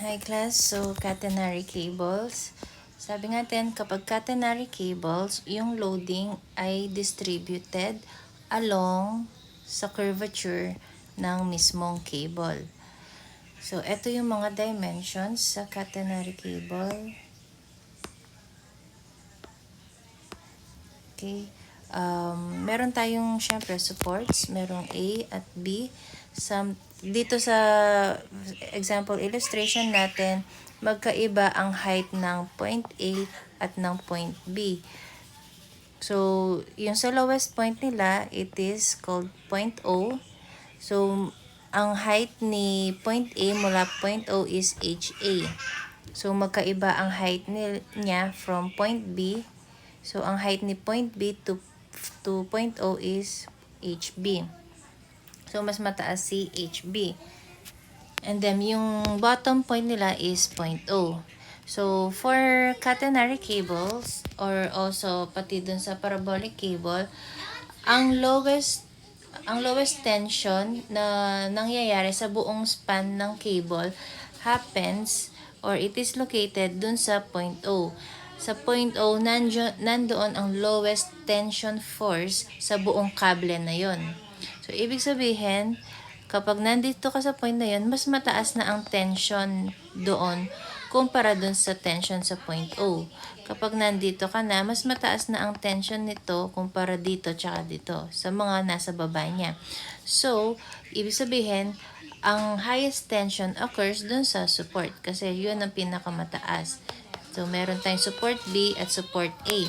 Hi class, so catenary cables. Sabi natin, kapag catenary cables, yung loading ay distributed along sa curvature ng mismong cable. So, ito yung mga dimensions sa catenary cable. Okay. Meron tayong, syempre, supports. Merong A at B. Dito sa example illustration natin, magkaiba ang height ng point A at ng point B. So, yung sa lowest point nila, it is called point O. So, ang height ni point A mula point O is HA. So, magkaiba ang height niya from point B. So, ang height ni point B to point O is HB. So, mas mataas si HB. And then, yung bottom point nila is point O. So, for catenary cables, or also pati dun sa parabolic cable, ang lowest tension na nangyayari sa buong span ng cable happens or it is located dun sa point O. Sa point O, nandoon ang lowest tension force sa buong kable na yon. So, ibig sabihin, kapag nandito ka sa point na yon, mas mataas na ang tension doon kumpara dun sa tension sa point O. Kapag nandito ka na, mas mataas na ang tension nito kumpara dito tsaka dito sa mga nasa baba niya. So, ibig sabihin, ang highest tension occurs dun sa support kasi yun ang pinakamataas. So, meron tayong support B at support A.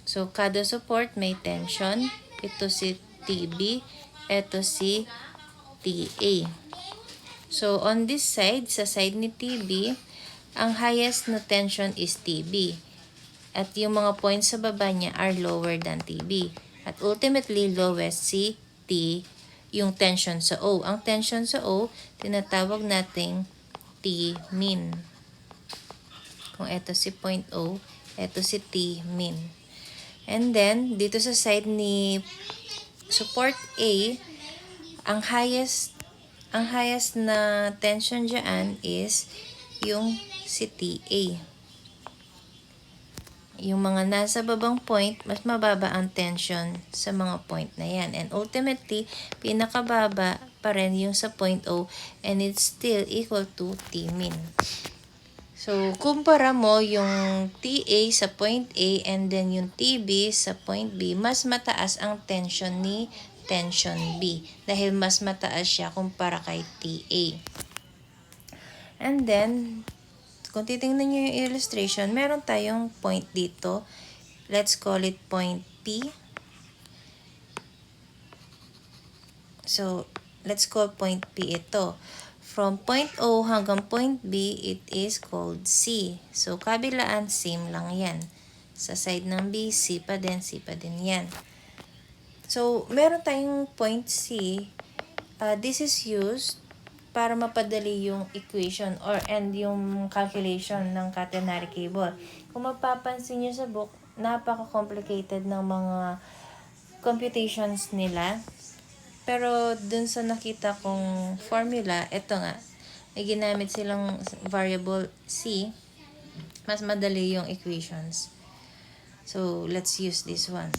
So, kada support may tension. Ito si TB, ito si TA. So, on this side, sa side ni TB, ang highest na tension is TB. At yung mga points sa baba niya are lower than TB. At ultimately, lowest si T, yung tension sa O. Ang tension sa O, tinatawag nating T-min. Kung ito si point O, ito si T-min. And then, dito sa side ni support A, ang highest na tension dyan is yung si TA. Yung mga nasa babang point, mas mababa ang tension sa mga point na yan. And ultimately, pinakababa pa rin yung sa point O and it's still equal to T-min. So, kumpara mo yung TA sa point A and then yung TB sa point B, mas mataas ang tension ni tension B dahil mas mataas siya kumpara kay TA. And then, kung titingnan nyo yung illustration, meron tayong point dito. Let's call it point P. So, let's call point P ito. From point O hanggang point B, it is called C. So, kabilaan, same lang yan. Sa side ng B, C pa din yan. So, meron tayong point C. This is used para mapadali yung equation and yung calculation ng catenary cable. Kung mapapansin nyo sa book, napaka-complicated ng mga computations nila. Pero dun sa nakita kong formula, eto nga, may ginamit silang variable C, mas madali yung equations. So, let's use this one.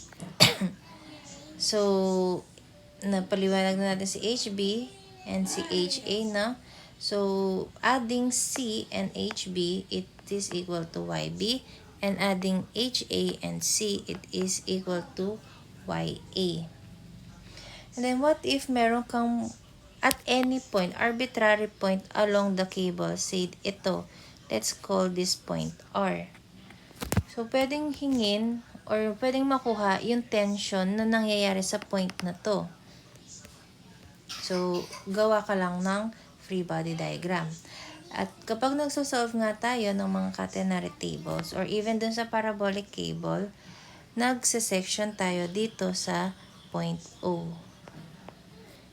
So, napaliwanag na natin si HB and si HA na. So, adding C and HB, it is equal to YB. And adding HA and C, it is equal to YA. And then, what if meron kang at any point, arbitrary point along the cable, say ito, let's call this point R. So, pwedeng hingin or pwedeng makuha yung tension na nangyayari sa point na to. So, gawa ka lang ng free body diagram. At kapag nagsosolve nga tayo ng mga catenary tables or even dun sa parabolic cable, nagse-section tayo dito sa point O.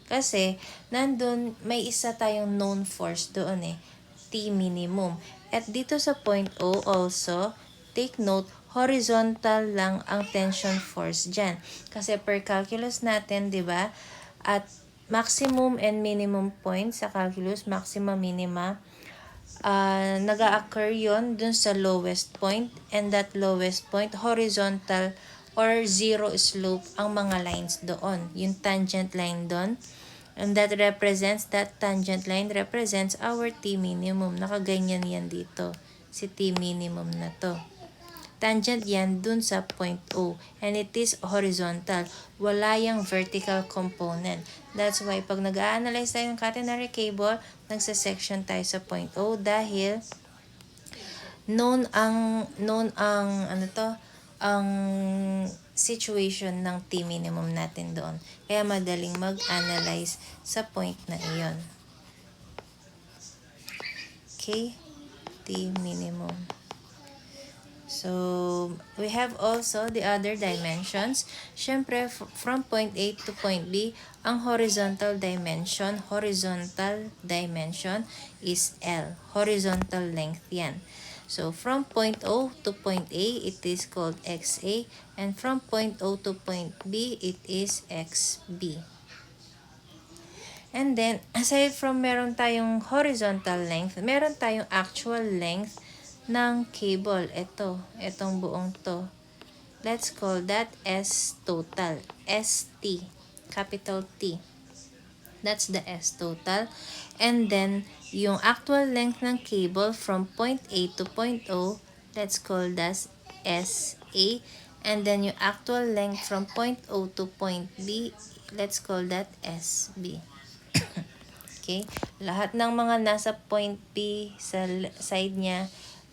Kasi, nandun, may isa tayong known force doon T minimum. At dito sa point O also, take note, horizontal lang ang tension force dyan. Kasi per calculus natin, di ba? At maximum and minimum points sa calculus, maxima, minima, nag-a-occur yun dun sa lowest point, and that lowest point, horizontal or zero slope ang mga lines doon. Yung tangent line doon. And that tangent line represents our T minimum. Nakaganyan yan dito. Si T minimum na to. Tangent yan dun sa point O. And it is horizontal. Wala yung vertical component. That's why pag nag-a-analyze tayo ng catenary cable, nagsa-section tayo sa point O dahil known ang situation ng T minimum natin doon. Kaya madaling mag-analyze sa point na iyon. Okay? T minimum. So, we have also the other dimensions. Siyempre, from point A to point B, ang horizontal dimension is L. Horizontal length yan. So, from point O to point A, it is called XA. And from point O to point B, it is XB. And then, aside from meron tayong horizontal length, meron tayong actual length ng cable. Itong buong to. Let's call that S total. ST. Capital T. That's the S total. And then, yung actual length ng cable from point A to point O, let's call that SA. And then, yung actual length from point O to point B, let's call that SB. Okay? Lahat ng mga nasa point B sa side niya,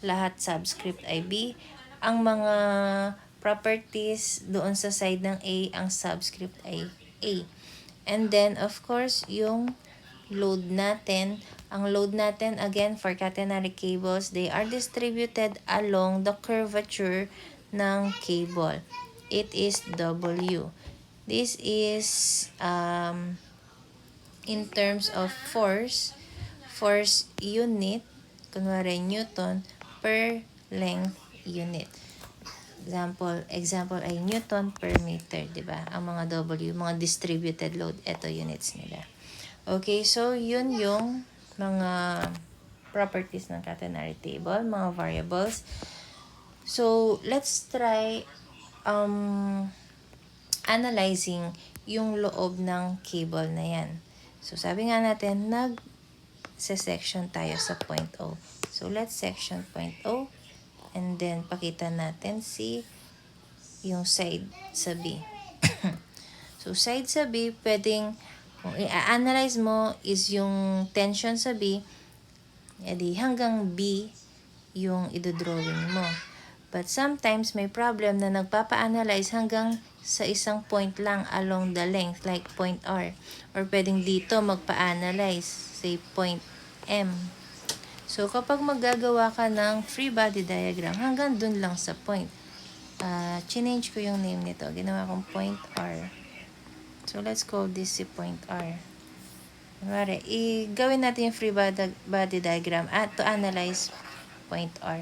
lahat subscript ay B. Ang mga properties doon sa side ng A, ang subscript ay A. And then, of course, yung load natin. Ang load natin, again, for catenary cables, they are distributed along the curvature ng cable. It is W. This is in terms of force unit, kunwari Newton, per length unit. Example ay Newton per meter, di ba? Ang mga W, mga distributed load, ito units nila. Okay, so yun yung mga properties ng catenary table, mga variables. So, let's try analyzing yung loob ng cable na yan. So, sabi nga natin, nag-section tayo sa point O. So, let's section point O. And then, pakita natin yung side sa B. So, side sa B, pwedeng, kung i-analyze mo is yung tension sa B, edi hanggang B yung idodrawing mo. But sometimes, may problem na nagpapa-analyze hanggang sa isang point lang along the length, like point R. Or pwedeng dito magpa-analyze, say point M. So, kapag maggagawa ka ng free body diagram, hanggang dun lang sa point. Change ko yung name nito. Ginawa kong point R. So, let's call this si point R. Kunwari, gawin natin yung free body diagram to analyze point R.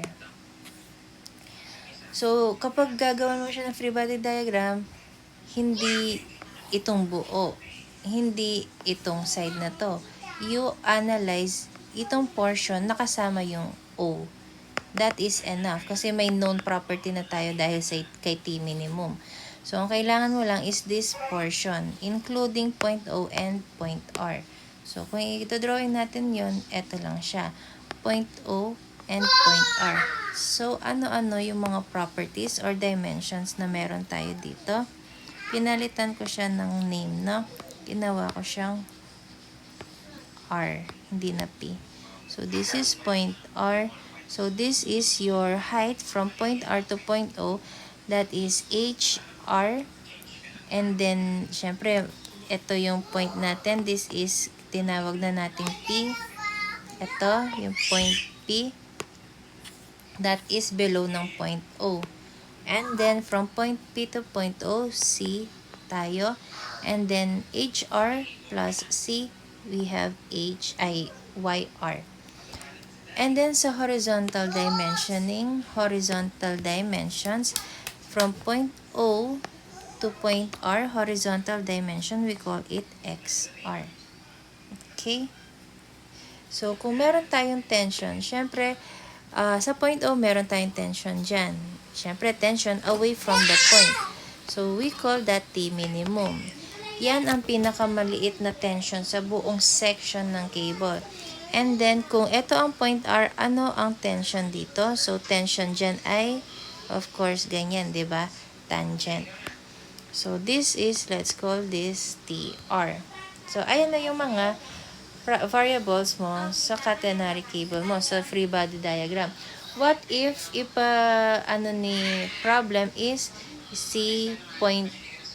So, kapag gagawin mo siya ng free body diagram, hindi itong buo. Hindi itong side na to. You analyze itong portion na kasama yung O. That is enough. Kasi may known property na tayo dahil kay T minimum. So, ang kailangan mo lang is this portion, including point O and point R. So, kung ito-drawing natin yon, eto lang siya. Point O and point R. So, ano-ano yung mga properties or dimensions na meron tayo dito? Pinalitan ko siya ng name, no? Ginawa ko siyang R, hindi na P. So, this is point R. So, this is your height from point R to point O. That is HR. And then, syempre, ito yung point natin. This is, tinawag na nating P. ito, yung point P, that is below ng point O. And then, from point P to point O, C tayo. And then, HR plus C, we have YR. And then, sa horizontal dimensioning, horizontal dimensions, from point O to point R, horizontal dimension, we call it XR. Okay? So, kung meron tayong tension, syempre, sa point O, meron tayong tension dyan. Syempre, tension away from the point. So, we call that T minimum. Yan ang pinakamaliit na tension sa buong section ng cable. And then, kung ito ang point R, ano ang tension dito? So, tension dyan ay, of course, ganyan, di ba? Tangent. So, this is, let's call this TR. So, ayan na yung mga variables mo sa catenary cable mo, sa free body diagram. What if, problem is C point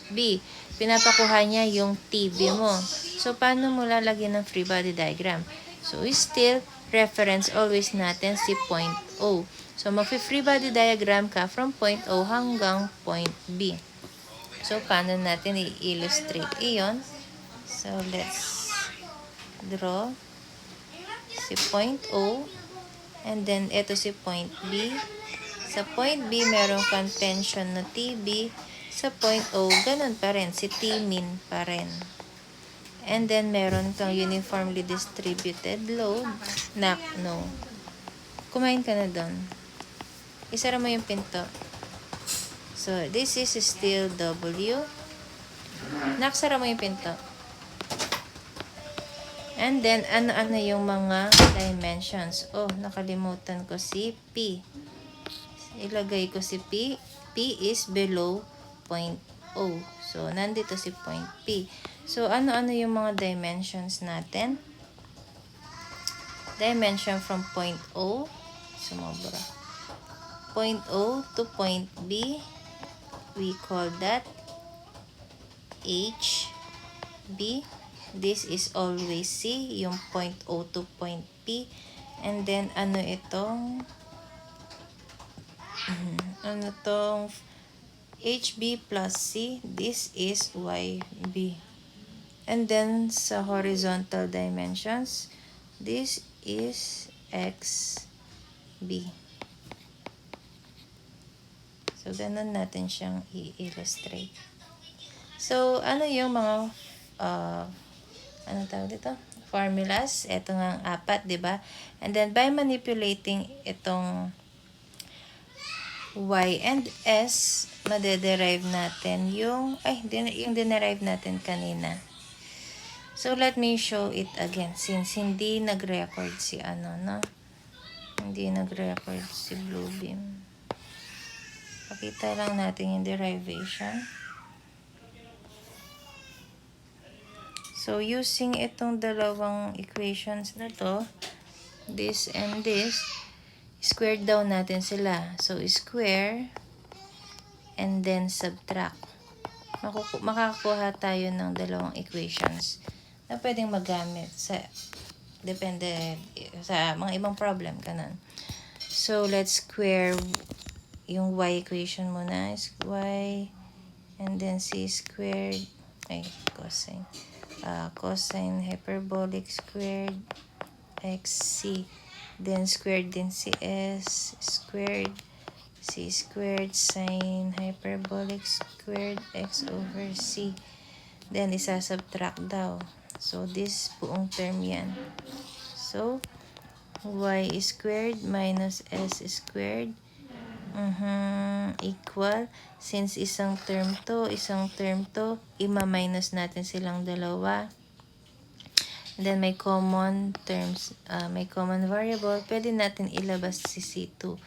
B. Pinapakuha niya yung TB mo. So, paano mo lalagyan ng free body diagram? So, still, reference always natin si point O. So, mag-free body diagram ka from point O hanggang point B. So, paano natin i-illustrate iyon? So, let's draw si point O, and then ito si point B. Sa point B, meron kang tension na TB. Sa point O, ganun pa rin, si T-min pa rin. And then, meron kang uniformly distributed load. No. Kumain ka na doon. Isara mo yung pinto. So, this is still W. Naksara mo yung pinto. And then, ano yung mga dimensions? Oh, nakalimutan ko si P. Ilagay ko si P. P is below point O. So, nandito si point P. So, ano yung mga dimensions natin? Dimension from point O. Sumobra. Point O to point B. We call that HB. This is always C, yung point O to point P. And then, itong HB plus C, this is YB. And then, sa horizontal dimensions, this is XB. So, ganun natin siyang i-illustrate. So, yung mga tawag dito? Formulas. Ito nga ang 4, di ba? And then, by manipulating itong Y and S, madederive natin yung dinerive natin kanina. So, let me show it again. Since hindi nag-record si Hindi nag-record si Bluebeam. Pakita lang natin yung derivation. So, using itong dalawang equations na to, this and this, square down natin sila. So, square, and then subtract. Makakakuha tayo ng dalawang equations na pwedeng magamit depende sa mga ibang problem, kanan. So, let's square yung y equation muna. Is y, and then c squared, cosine. Cosine hyperbolic squared xc, then squared din si s squared, c squared sine hyperbolic squared x over c, then isa-subtract daw. So, this buong term yan. So, y squared minus s squared equal, since isang term to, ima-minus natin silang dalawa. And then, may common terms, may common variable, pwede natin ilabas si C2.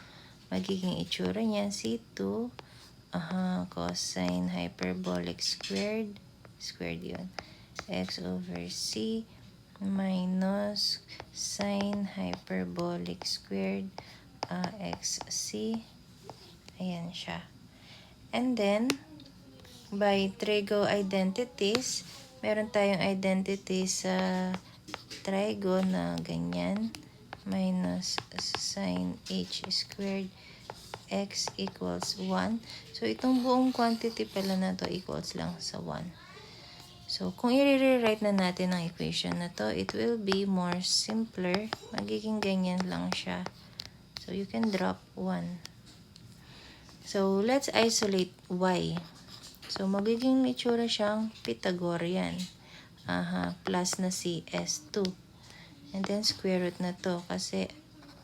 Magiging itsura niyan, C2, cosine hyperbolic squared yun, x over c, minus sine hyperbolic squared xc. Ayan siya. And then, by trigo identities, meron tayong identity sa trigo na ganyan. minus sine h squared x equals 1. So, itong buong quantity pala na to equals lang sa 1. So, kung i-rewrite na natin ang equation na to, it will be more simpler. Magiging ganyan lang siya. So, you can drop 1. So, let's isolate y. So, magiging itsura siyang Pythagorean. Plus na si S2. And then, square root na to. Kasi,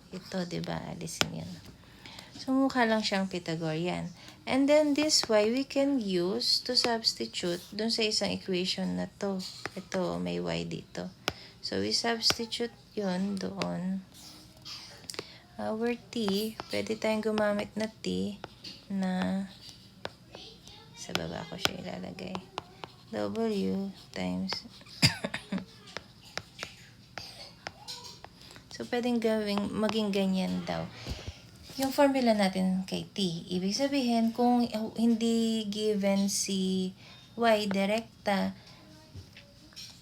ito, diba? Alisin yun. So, mukha lang siyang Pythagorean. And then, this y we can use to substitute dun sa isang equation na to. Ito, may y dito. So, we substitute yun doon. Our t, pwede tayong gumamit na t na sa baba ko siya ilalagay. W times so, pwedeng maging ganyan daw. Yung formula natin kay t, ibig sabihin, kung hindi given si y direkta,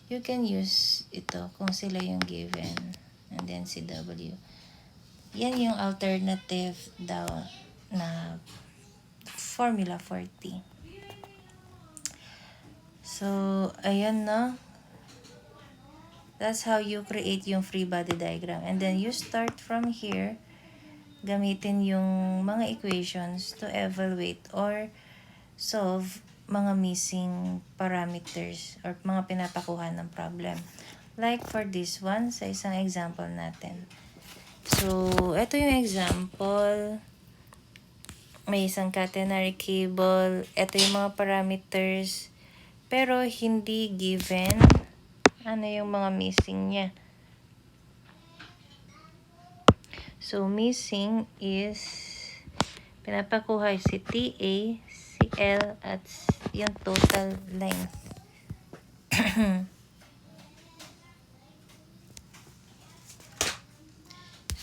you can use ito kung sila yung given. And then si w. Yan yung alternative daw na formula for t. So, ayan na. That's how you create yung free body diagram. And then you start from here, gamitin yung mga equations to evaluate or solve mga missing parameters or mga pinapakuha ng problem. Like for this one, sa isang example natin. So, ito yung example. May isang catenary cable. Ito yung mga parameters. Pero hindi given ano yung mga missing niya. So, missing is pinapakuha si TA, si L, at yung total length.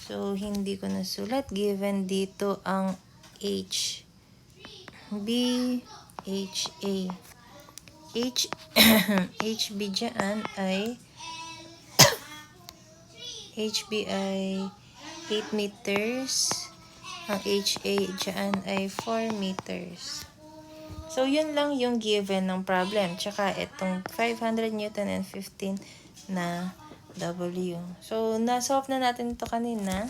So, hindi ko nasulat. Given dito ang H, B, H, A. HB dyan ay HB ay 8 meters. Ang HA dyan ay 4 meters. So, yun lang yung given ng problem. Tsaka, itong 500 Newton and 15 na W. So, na-solve na natin ito kanina.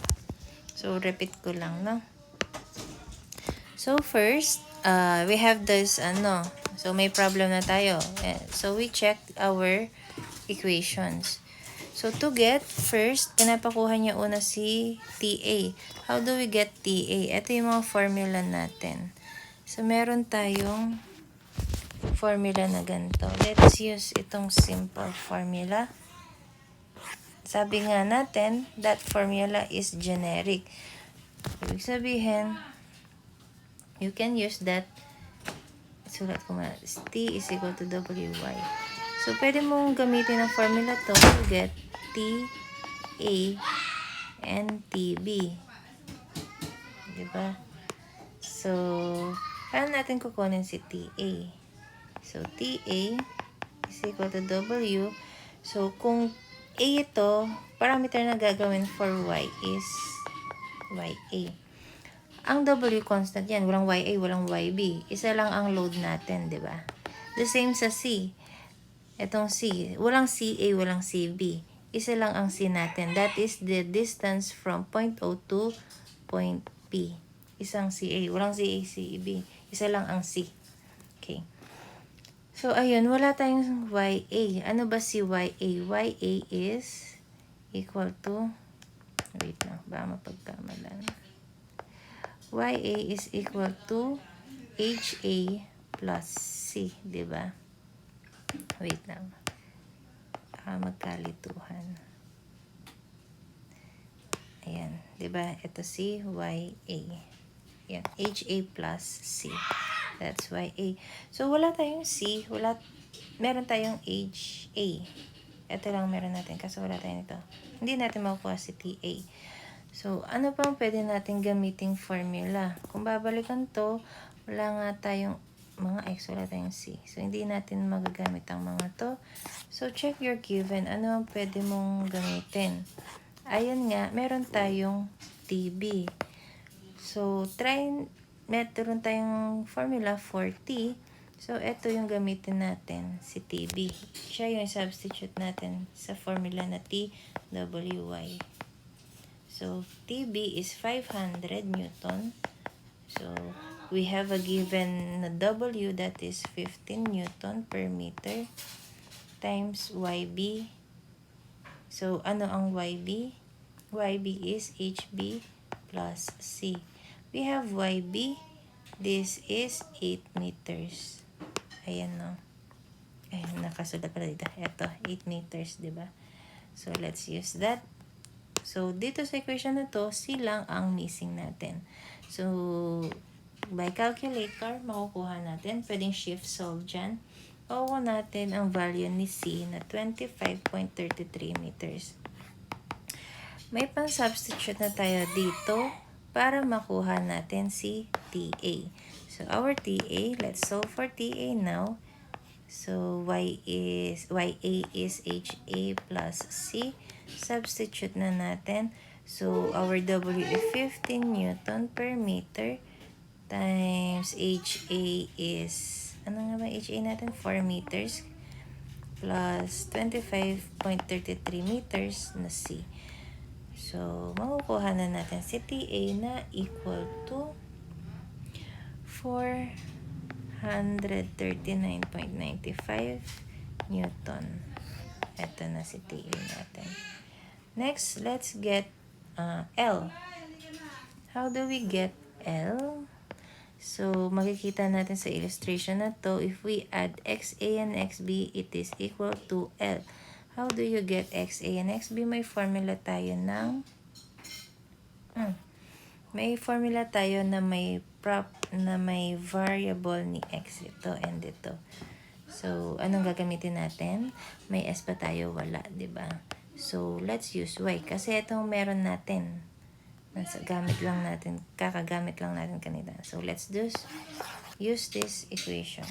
So, repeat ko lang, no? So, first, we have this, so may problem na tayo. So, we check our equations. So, to get, first, pinapakuha niya una si TA. How do we get TA? Ito yung mga formula natin. So, meron tayong formula na ganito. Let's use itong simple formula. Sabi nga natin, that formula is generic. Ibig sabihin, you can use that. Sulat ko muna. T is equal to WY. So, pwede mong gamitin ang formula to to get TA and TB. Diba? So, paano natin kukunin si TA? So, TA is equal to W. So, kung A ito, parameter na gagawin for Y is YA. Ang W constant yan. Walang YA, walang YB. Isa lang ang load natin, di ba? The same sa C. Itong C. Walang CA, walang CB. Isa lang ang C natin. That is the distance from point O to point P. Isang CA. Walang CA, CB. Isa lang ang C. Okay. So, ayun, wala tayong YA. Ano ba si YA? YA is equal to, wait lang, baka mapagkamalan. YA is equal to HA plus C, diba? Wait lang. Baka magkalituhan. Ayan, diba? Ito si YA. Ayan, HA plus C. That's YA. So, wala tayong C. Meron tayong HA. Ito lang meron natin kasi wala tayong ito. Hindi natin makukuha si TA. So, ano pang pwede natin gamiting formula? Kung babalikan to, wala nga tayong mga X, wala tayong C. So, hindi natin magagamit ang mga to. So, check your given. Ano ang pwede mong gamitin? Ayun nga, meron tayong TB. So, meron tayong formula for T. So, ito yung gamitin natin, si TB. Siya yung substitute natin sa formula na TWY. So, TB is 500 Newton. So, we have a given na W that is 15 Newton per meter times YB. So, ano ang YB? YB is HB plus C. We have YB. This is 8 meters. Ayan, no? Ayan, nakasulat pala dito. Ito, 8 meters, di ba? So, let's use that. So, dito sa equation na to, C lang ang missing natin. So, by calculator, makukuha natin. Pwedeng shift solve dyan. Makukuha natin ang value ni C na 25.33 meters. May pang-substitute na tayo dito para makuha natin si TA. So, our TA, let's solve for TA now. So, YA is HA plus C. Substitute na natin. So, our W is 15 Newton per meter times HA is, ano nga ba HA natin? 4 meters plus 25.33 meters na C. So, makukuha na natin si TA na equal to 439.95 Newton. Ito na si TA natin. Next, let's get L. How do we get L? So, makikita natin sa illustration na to, if we add XA and XB, it is equal to L. How do you get XA and XB? May formula tayo ng na may variable ni X ito and ito. So, anong gagamitin natin? May S pa tayo, wala, 'di ba? So, let's use Y kasi itong meron natin. Kakagamit lang natin kanina. So, let's use this equation.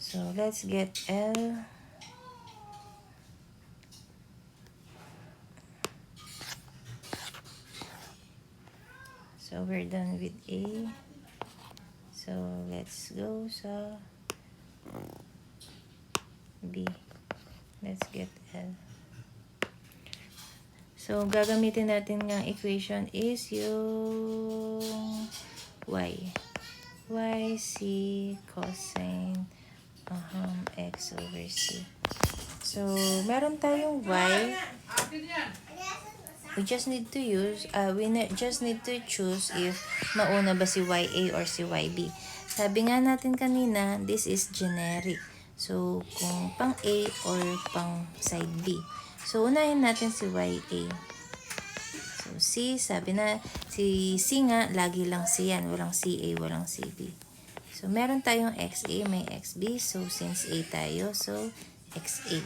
So, let's get L. So, we're done with A. So, let's go sa B. Let's get L. So, gagamitin natin ng equation is yung Y. Y, C, cosine, X over C. So, meron tayong Y. We just need to choose if mauna ba si YA or si YB. Sabi nga natin kanina, this is generic. So, kung pang A or pang side B. So, unahin natin si YA. So, C, sabi na, si C nga, lagi lang C yan. Walang CA, walang CB. So, meron tayong XA, may XB. So, since A tayo, so, XA.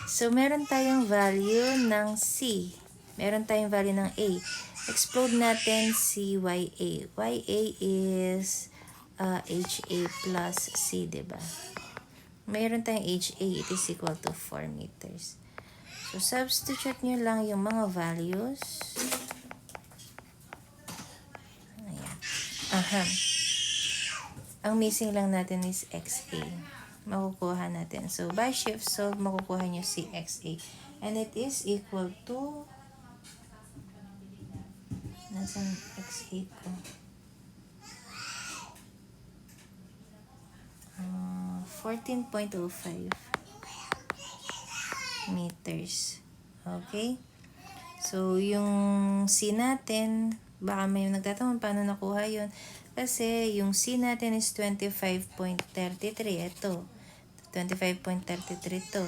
So, meron tayong value ng C. Meron tayong value ng A. Explode natin si YA. YA is HA plus C, diba? Meron tayong HA, it is equal to 4 meters. So, substitute nyo lang yung mga values. Ayan. Ang missing lang natin is XA. Makukuha natin. So, by shift solve, makukuha nyo si XA. And it is equal to nasaan XA ko? 14.05 meters. Okay? So, yung C natin, baka may nagtatanong paano nakuha yun. Kasi, yung C natin is 25.33. Ito. 25.33 to.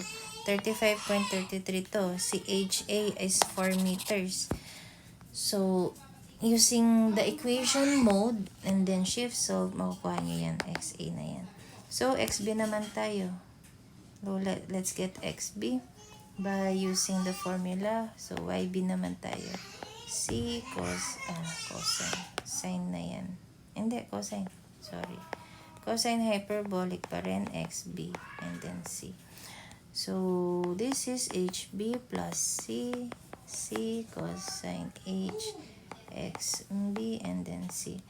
35.33 to. Si HA is 4 meters. So, using the equation mode and then shift solve, makukuha nyo yan. XA na yan. So, XB naman tayo. So, let's get XB by using the formula. So, YB naman tayo. C cosine. Sine na yan. Hindi, cosine. Sorry. Cosine hyperbolic pa rin, XB, and then C. So, this is HB plus C cosine H, X, B, and then C.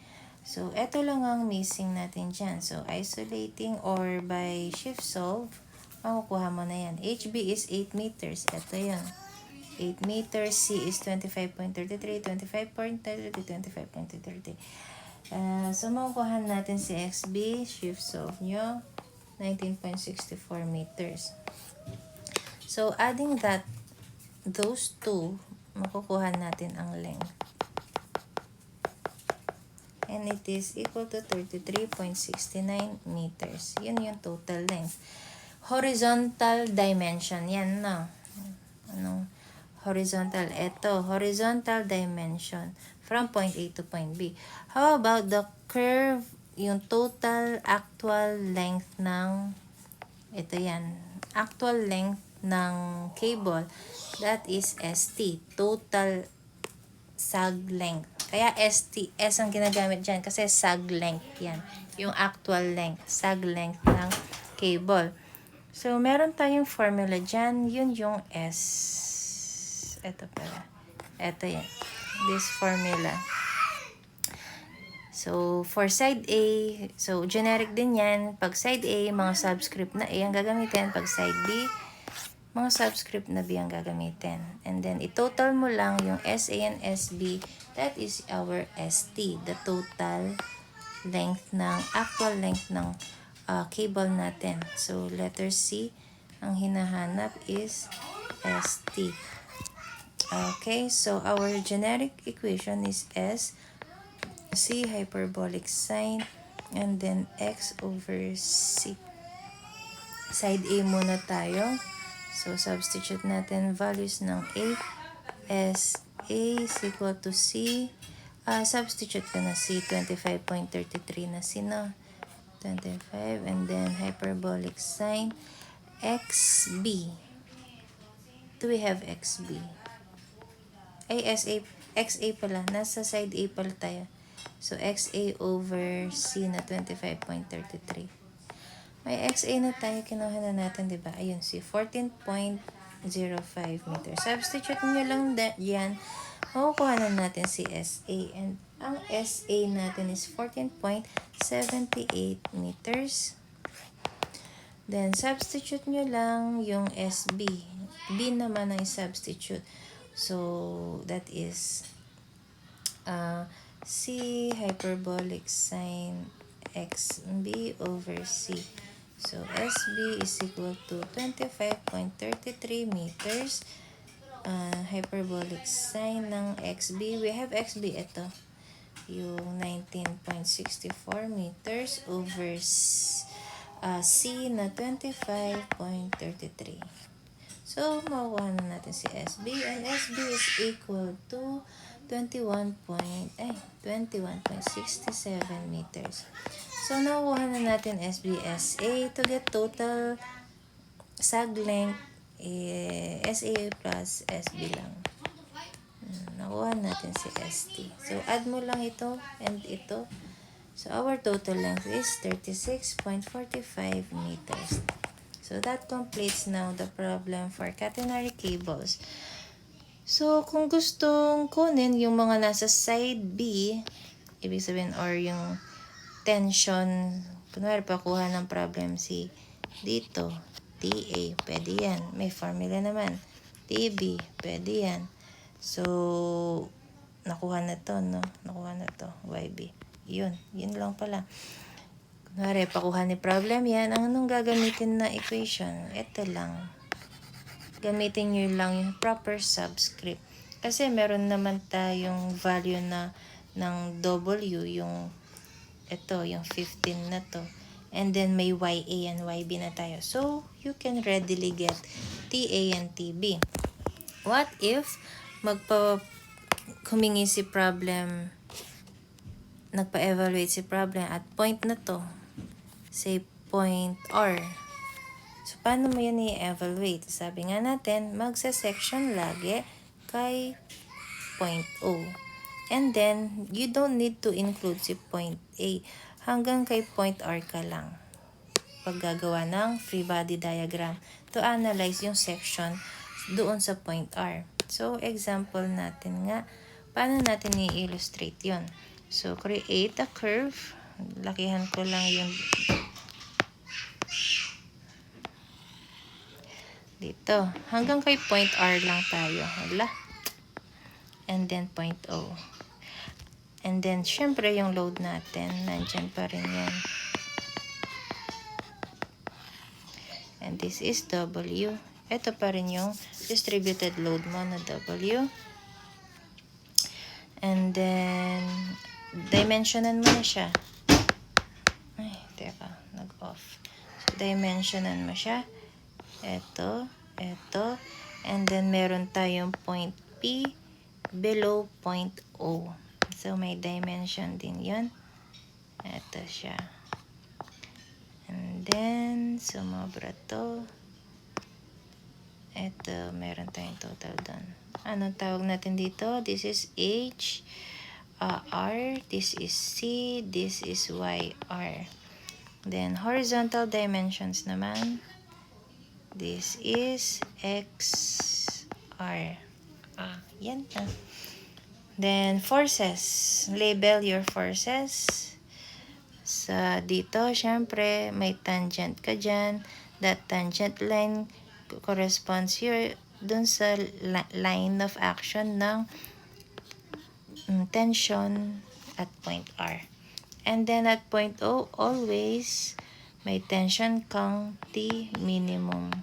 So, eto lang ang missing natin dyan. So, isolating or by shift solve, makukuha mo na yan. HB is 8 meters. Eto yun. 8 meters. C is 25.33, 25.33, 25.33. So, makukuha natin si XB. Shift solve nyo. 19.64 meters. So, adding those two, makukuha natin ang length. And it is equal to 33.69 meters. Yun yung total length. Horizontal dimension. Yan na. Anong horizontal? Ito, horizontal dimension from point A to point B. How about the curve, yung total actual length ng, ito yan, actual length ng cable, that is ST, total sag length. Kaya ST, S ang ginagamit dyan kasi sag length yan. Yung actual length, sag length ng cable. So, meron tayong formula dyan. Yun yung S. Ito pala. Ito yan. This formula. So, for side A, so generic din yan. Pag side A, mga subscript na A ang gagamitin. Pag side B, mga subscript na B ang gagamitin. And then, i-total mo lang yung SA and SB. That is our ST. The total length ng, actual length ng cable natin. So, letter C, ang hinahanap is ST. Okay, so our generic equation is S, C hyperbolic sine, and then X over C. Side A muna tayo. So, substitute natin values ng A. S A is equal to C. Substitute ko na C. 25.33 na C, no? 25. And then, hyperbolic sine. XB. Do we have XB? Ay, SA. XA pala. Nasa side A pala tayo. So, XA over C na 25.33. May XA na tayo, kinuha na natin, diba? Ayun, si 14.05 meters. Substitute nyo lang yan. Makukuha na natin si SA. And ang SA natin is 14.78 meters. Then, substitute nyo lang yung SB. B naman ang substitute. So, that is C hyperbolic sine XB over C. So, SB is equal to 25.33 meters. Hyperbolic sine ng XB. We have XB, ito. Yung 19.64 meters over C na 25.33. So, makukuha na natin si SB. And SB is equal to 21.67 meters. So, nakukuha na natin SBSA to get total sag length SA plus SB lang. Nakuha natin si ST. So, add mo lang ito and ito. So, our total length is 36.45 meters. So, that completes now the problem for catenary cables. So, kung gustong kunin yung mga nasa side B, ibig sabihin, or yung tension, kunwari pakuha ng problem si dito, TA, pwede yan. May formula naman. TB, pwede yan. So, nakuha na to, no? Nakuha na to, YB. Yun lang pala. Kunwari, pakuha ni problem yan. Anong gagamitin na equation? Ito lang. Gamitin nyo lang yung proper subscript. Kasi meron naman tayong value na ng W, yung ito, yung 15 na to. And then may YA and YB na tayo. So, you can readily get TA and TB. What if humingi si problem, nagpa-evaluate si problem at point na to, say point R. So, paano mo yan i-evaluate? Sabi nga natin, magsa-section lagi kay point O. And then, you don't need to include si point A. Hanggang kay point R ka lang. Paggagawa ng free body diagram. to analyze yung section doon sa point R. So, example natin nga, paano natin i-illustrate yon? So, create a curve. Lakihan ko lang yung dito. Hanggang kay point R lang tayo. Hala. And then point O. And then, syempre, yung load natin, nandyan pa rin yan. And this is W. Ito pa rin yung distributed load mo na W. And then, dimensionan mo na siya. Ay, teka, nag-off. So, dimensionan mo siya. Ito, ito. And then, meron tayong point P below point O. So, may dimension din yun. Ito siya. And then, sumobra to. Ito, meron tayong total doon. Anong tawag natin dito? This is H, R. This is C. This is Y, R. Then, horizontal dimensions naman. This is X, R. Yan na. Then, forces. Label your forces. Sa dito, syempre, may tangent ka dyan. That tangent line corresponds here dun sa line of action ng tension at point R. And then, at point O, always may tension kang T minimum.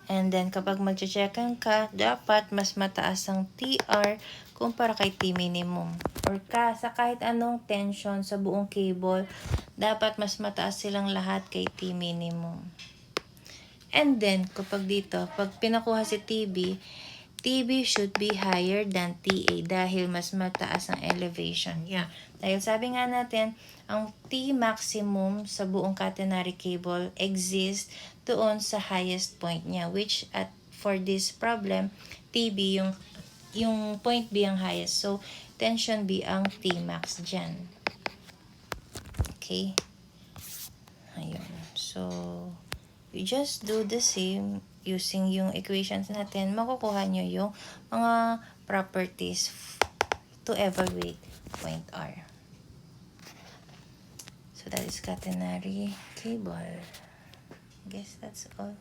And then, kapag mag-checkan ka, dapat mas mataas ang TR kumpara kay T minimum. Or sa kahit anong tension sa buong cable, dapat mas mataas silang lahat kay T minimum. And then, kapag dito, pag pinakuha si TB should be higher than TA dahil mas mataas ang elevation. Yeah. Dahil sabi nga natin, ang T maximum sa buong catenary cable exists doon sa highest point niya, which for this problem, TB yung point B ang highest. So, tension B ang T max dyan. Okay? Ayun. So, you just do the same using yung equations natin. Makukuha nyo yung mga properties to evaluate point R. So, that is catenary cable. I guess that's all.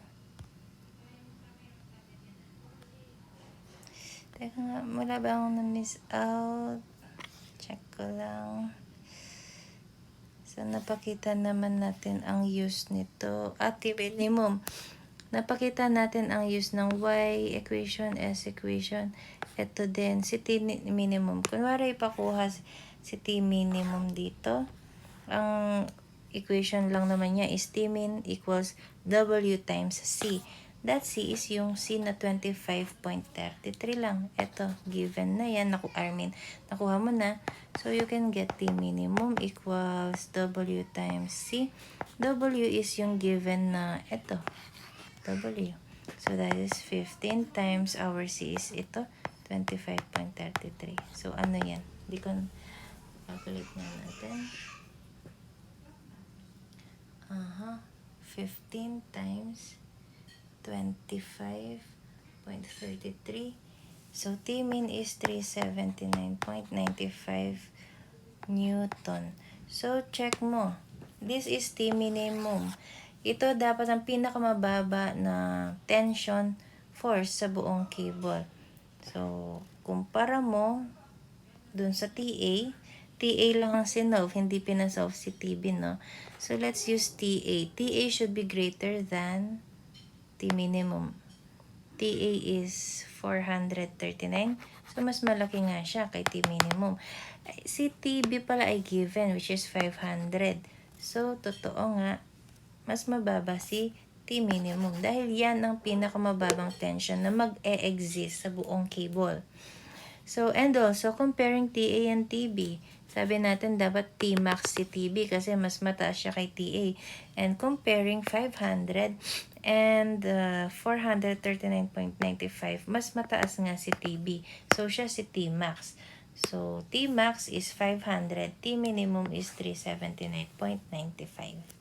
Teka nga, wala ba akong na-miss out? Check ko lang. So, napakita naman natin ang use nito. At minimum. Napakita natin ang use ng Y equation, S equation. Ito din, si T minimum. Kunwari ipakuha si T minimum dito. Ang equation lang naman niya is T min equals W times C. That C is yung C na 25.33 lang. Ito, given na yan. Nakuha mo na. So, you can get T minimum equals W times C. W is yung given na ito. W. So, that is 15 times our C is ito. 25.33. So, ano yan? Hindi ko calculate na natin. 15 times 25.33. So, T min is 379.95 Newton. So, check mo. This is T minimum. Ito dapat ang pinakamababa na tension force sa buong cable. So, kumpara mo dun sa TA. TA lang ang sinolve, hindi pinasolve si TB, no? So, let's use TA. TA should be greater than T minimum. TA is 439. So, mas malaki nga siya kay T minimum. Si TB pala ay given, which is 500. So, totoo nga, mas mababa si T minimum. Dahil yan ang pinakamababang tension na mag-e-exist sa buong cable. So, and also, comparing TA and TB. Sabi natin, dapat T max si TB kasi mas mataas siya kay TA. And comparing 500 and 439.95, mas mataas nga si TB. So, siya si T max. So, T max is 500. T minimum is 379.95.